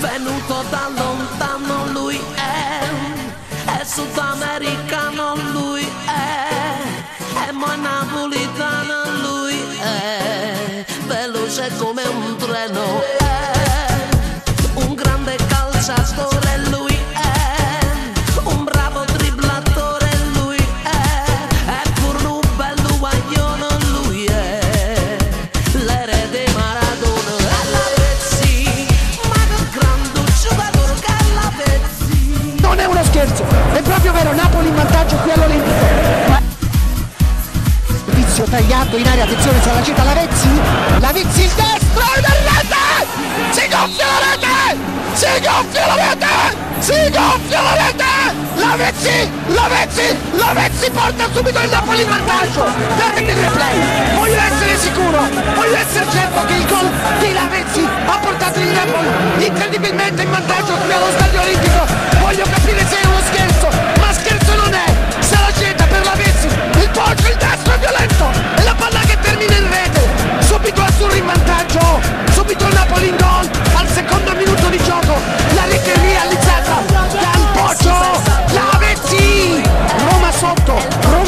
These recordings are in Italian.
Venuto da lontano lui è sudamericano lui è ma napolitano lui è veloce come un treno, è un grande calciatore lui è un bravo dribblatore lui è pure un bello guaglione lui è l'erede Maradona e la Vezzi, ma che grande giocatore che la Vezzi. Non è uno scherzo, è proprio vero, Napoli in vantaggio qui all'Olimpico. Vizio tagliato in aria, attenzione se la cita la Vezzi il destro ed è rete! Si gonfia la rete! Si gonfia la rete! Si gonfia la rete! La Vezzi porta subito il Napoli in vantaggio! Guardate il replay! Voglio essere sicuro, voglio essere certo che il gol di La Vezzi ha portato il Napoli incredibilmente in vantaggio qui allo Stadio Olimpico! Voglio capire se è uno scherzo, ma scherzo non è! Se la scelta per La Vezzi, il calcio, il destro è violento e la palla che termina in rete! Subito Azzurri in vantaggio, subito il Napoli in gol al secondo minuto di gioco, la rete realizzata dal Poggio, La Vezzi, Roma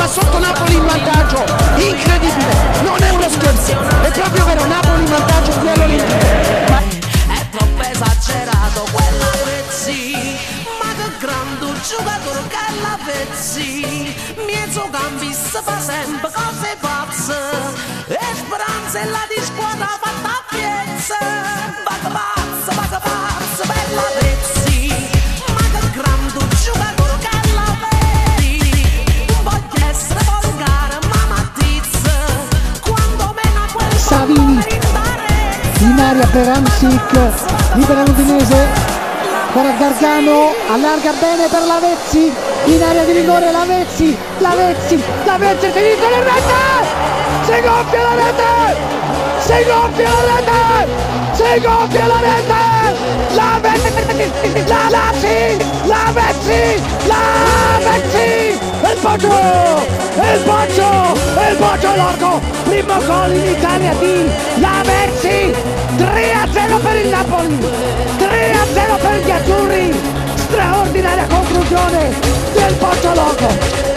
sotto, Napoli in vantaggio, incredibile, non è uno scherzo, è proprio vero, Napoli in vantaggio qui all'Olimpico. È troppo esagerato quella Vezzi, ma che grande giocatore che la Vezzi, mezzo campista fa sempre cose pazze e speranze la di squadra fatta a piezza, va che pazza per la Vezzi, ma che grande giocatore che la Vezzi, non voglio essere volgare ma matizza, quando meno quel Savini in aria per Hamsik, libera l'Udinese, per Gargano, allarga bene per La Vezzi, in area di rigore La Vezzi, il sinistro in rete, si gonfia la rete, La Vezzi, il Poggio largo, primo gol in Italia di La Vezzi, 3-0 per il Napoli, 3-0 per gli azzurri, straordinaria conclusione del Poggio largo.